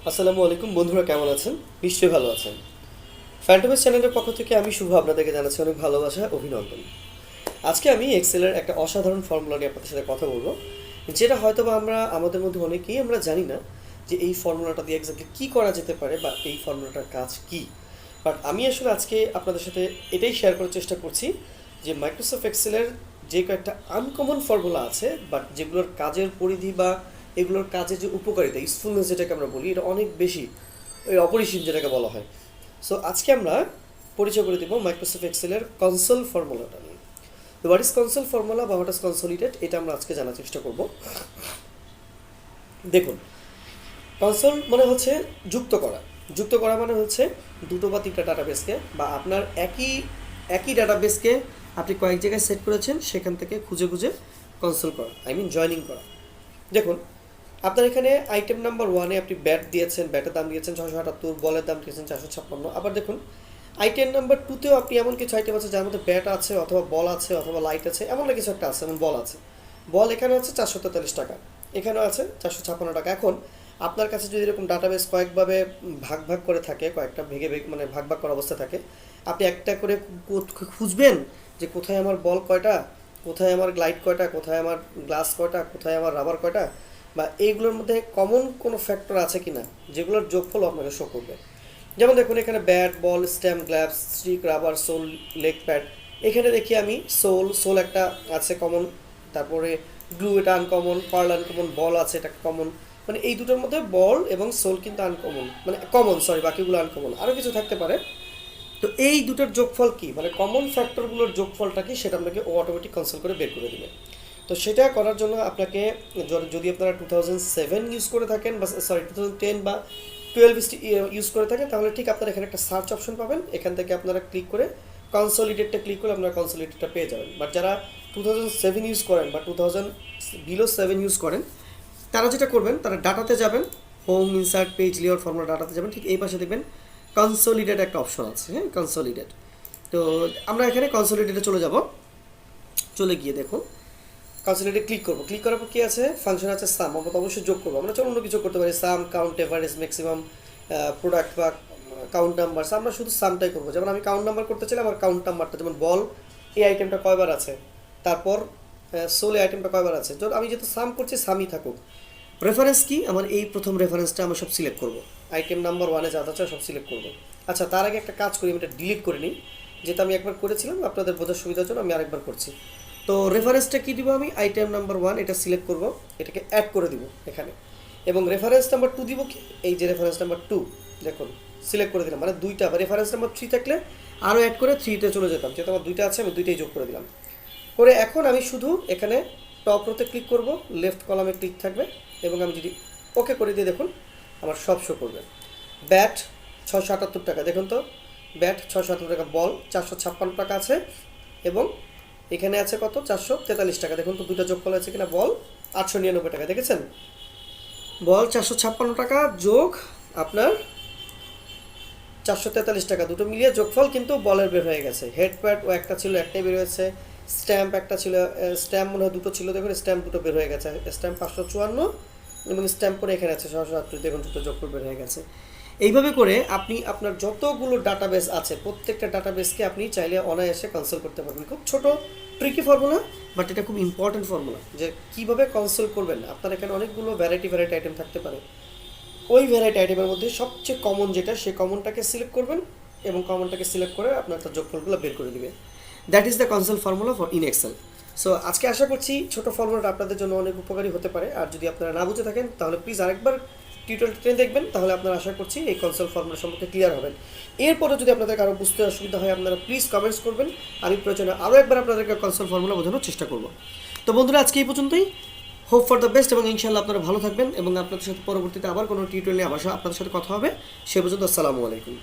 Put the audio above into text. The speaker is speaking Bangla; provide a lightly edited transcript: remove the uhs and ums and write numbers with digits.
আসসালামু আলাইকুম বন্ধুরা, কেমন আছেন? নিশ্চয়ই ভালো আছেন। ফ্যান্টমেস চ্যানেলের পক্ষ থেকে আমি শুভ আপনাদেরকে জানাচ্ছি অনেক ভালোবাসা, অভিনন্দন। আজকে আমি এক্সেলের একটা অসাধারণ ফর্মুলা নিয়ে আপনাদের সাথে কথা বলবো, যেটা হয়তো বা আমাদের মধ্যে অনেকেই আমরা জানি না যে এই ফর্মুলাটা দিয়ে এক্স্যাক্টলি কী করা যেতে পারে বা এই ফর্মুলাটার কাজ কী। বাট আমি আসলে আজকে আপনাদের সাথে এটাই শেয়ার করার চেষ্টা করছি যে মাইক্রোসফট এক্সেলের যে কয়েকটা আনকমন ফর্মুলা আছে, বাট যেগুলোর কাজের পরিধি বা এগুলোর কাজের যে উপকারিতা, ইউজফুলনেস যেটাকে আমরা বলি, এটা অনেক বেশি, ওই অপরিসীম যেটাকে বলা হয়। সো আজকে আমরা পরিচয় করে দেবো মাইক্রোসফট এক্সেলের কনসোল ফর্মুলাটা নিয়ে। হোয়াট ইজ কনসোল ফর্মুলা বা হোয়াট ইজ কনসোলিডেট, এটা আমরা আজকে জানার চেষ্টা করব। দেখুন, কনসোল মানে হচ্ছে যুক্ত করা। যুক্ত করা মানে হচ্ছে দুটো বা তিনটা ডাটাবেসকে বা আপনার একই ডাটাবেসকে আপনি কয়েক জায়গায় সেট করেছেন, সেখান থেকে খুঁজে খুঁজে কনসোল করা, জয়নিং করা। দেখুন, আপনার এখানে আইটেম নাম্বার 1-এ আপনি ব্যাট দিয়েছেন, ব্যাটের দাম দিয়েছেন 678, বলের দাম দিয়েছেন 456। আবার দেখুন আইটেম নাম্বার 2-তেও আপনি এমন কিছু আইটেম আছে যার মধ্যে ব্যাট আছে অথবা বল আছে অথবা লাইট আছে, এমন কিছু একটা আছে, এমন বল আছে। বল এখানে আছে 443 টাকা, এখানেও আছে 456 টাকা। এখন আপনার কাছে যদি এরকম ডাটাবেস কয়েকভাবে ভাগ ভাগ করে থাকে, কয়েকটা ভেঙে মানে ভাগ ভাগ করা অবস্থা থাকে, আপনি একটা করে খুঁজবেন যে কোথায় আমার বল কয়টা, কোথায় আমার লাইট কয়টা, কোথায় আমার গ্লাস কয়টা, কোথায় আমার রাবার কয়টা, বা এইগুলোর মধ্যে কমন কোনো ফ্যাক্টর আছে কি না, যেগুলোর যোগফল আপনাকে শো করবে। যেমন দেখুন এখানে bat, ball, stump, gloves, stick, rubber, sole, leg pad. এখানে দেখি আমি সোল একটা আছে কমন, তারপরে গ্লু এটা আনকমন, পার্ল আনকমন, বল আছে এটা কমন। মানে এই দুটোর মধ্যে বল এবং সোল কিন্তু আনকমন, মানে কমন, সরি, বাকিগুলো আনকমন, আরও কিছু থাকতে পারে। তো এই দুটোর যোগফল কি, মানে কমন ফ্যাক্টরগুলোর যোগফলটা কি, সেটা আপনাকে অটোমেটিক কনসোল করে বের করে দেবে। তো সেটা করার জন্য আপনাকে, যদি আপনারা 2007 ইউজ করে থাকেন বা 2010 বা 12 ইউজ করে থাকেন, তাহলে ঠিক আপনারা এখানে একটা সার্চ অপশন পাবেন, এখান থেকে আপনারা ক্লিক করে কনসোলিডেটটা ক্লিক করে আপনারা কনসোলিডেটটা পেয়ে যাবেন। বাট যারা 2007 ইউজ করেন বা 2007 ইউজ করেন, তারা যেটা করবেন, তারা ডাটাতে যাবেন, home, insert, page, layout, formula, ডাটাতে যাবেন, ঠিক এই পাশে দেখবেন কনসোলিডেট একটা অপশন আছে। হ্যাঁ, কনসোলিডেট। তো আমরা এখানে কনসোলিডেটে চলে গিয়ে দেখুন কনসোলিডেটে ক্লিক করবো। ক্লিক করার পর কী আছে, ফাংশন আছে সাম, আমরা তো অবশ্যই যোগ করবো। আমরা চলো অন্য কিছু করতে পারি, সাম, কাউন্ট, এভারেজ, ম্যাক্সিমাম, প্রোডাক্ট বা কাউন্ট নাম্বার। আমরা শুধু সামটাই করবো। যেমন আমি কাউন্ট নাম্বার করতে চাইলে আমার কাউন্ট নাম্বারটা, যেমন বল এই আইটেমটা কয়বার আছে, তারপর সোল এই আইটেমটা কয়বার আছে। যখন আমি যেহেতু সাম করছি, সামই থাকুক। রেফারেন্স কি, আমার এই প্রথম রেফারেন্সটা আমরা সব সিলেক্ট করবো, আইটেম নাম্বার 1-এ যা আছে সব সিলেক্ট করবো। আচ্ছা, তার আগে একটা কাজ করি, আমি এটা ডিলিট করে নিই, যেটা আমি একবার করেছিলাম, আপনাদের বোঝার সুবিধার জন্য আমি আরেকবার করছি। তো রেফারেন্সটা কী দিব, আমি আইটেম নাম্বার 1 এটা সিলেক্ট করব, এটাকে অ্যাড করে দিব এখানে। এবং রেফারেন্স নাম্বার 2 দিব কি, এই যে রেফারেন্স নাম্বার 2 দেখুন সিলেক্ট করে দিলাম, মানে দুইটা। রেফারেন্স নাম্বার 3 থাকলে আরও অ্যাড করে 3-তে চলে যেতাম, যেহেতু আমার দুইটা আছে আমি দুইটাই যোগ করে দিলাম। করে এখন আমি শুধু এখানে টপ রোতে ক্লিক করব, লেফট কলামে ক্লিক থাকবে, এবং আমি যদি ওকে করে দিয়ে দেখুন আমার সব শো করবে। ব্যাট 678 টাকা, দেখুন তো ব্যাট 678 টাকা, বল 456 টাকা আছে, এবং এখানে আছে কত, 443 টাকা। দেখুন তো দুটো যোগফল আছে কিনা, বল 899 টাকা, দেখেছেন? বল 456 টাকা যোগ আপনার 443 টাকা, দুটো মিলিয়ে যোগফল কিন্তু বলের বের হয়ে গেছে। হেড প্যাড ও একটা ছিল, একটাই বের হয়েছে। স্ট্যাম্প একটা ছিল, স্ট্যাম্প মনে হয় দুটো ছিল, দেখুন স্ট্যাম্প দুটো বের হয়ে গেছে। স্ট্যাম্প 554 এবং স্ট্যাম্প করে এখানে আছে 678, দেখুন দুটো যোগফল বের হয়ে গেছে। এইভাবে করে আপনি আপনার যতগুলো ডাটাবেস আছে, প্রত্যেকটা ডাটাবেসকে আপনি চাইলে অনায়াসে কনসোল করতে পারবেন। খুব ছোট ট্রিকি ফর্মুলা, বাট এটা খুব ইম্পর্টেন্ট ফর্মুলা, যে কীভাবে কনসোল করবেন। আপনার এখানে অনেকগুলো ভ্যারাইটি আইটেম থাকতে পারে, ওই ভ্যারাইটি আইটেমের মধ্যে সবচেয়ে কমন যেটা, সেই কমনটাকে সিলেক্ট করবেন, এবং কমনটাকে সিলেক্ট করে আপনার তার যোগফলগুলো বের করে দেবে। That is the console formula for in Excel. So আজকে আশা করছি ছোটো ফর্মুলাটা আপনাদের জন্য অনেক উপকারী হতে পারে। আর যদি আপনারা না বুঝে থাকেন, তাহলে প্লিজ আরেকবার টিউটোরিয়ালটা দেখবেন, তাহলে আপনারা আশা করছি এই কনসোল ফর্মুলা সম্পর্কে ক্লিয়ার হবেন। এরপরে যদি আপনাদের কারো বুঝতে অসুবিধা হয়, আপনারা প্লিজ কমেন্টস করবেন, আমি প্রয়োজনে আরও একবার আপনাদেরকে কনসোল ফর্মুলা বোঝানোর চেষ্টা করব। তো বন্ধুরা, আজকে এই পর্যন্তই। হোপ ফর দ্য বেস্ট, এবং ইনশাআল্লাহ আপনারা ভালো থাকবেন, এবং আপনাদের সাথে পরবর্তীতে আবার কোনো টিউটোরিয়াল নিয়ে আপনাদের সাথে কথা হবে। সে পর্যন্ত আসসালামু আলাইকুম।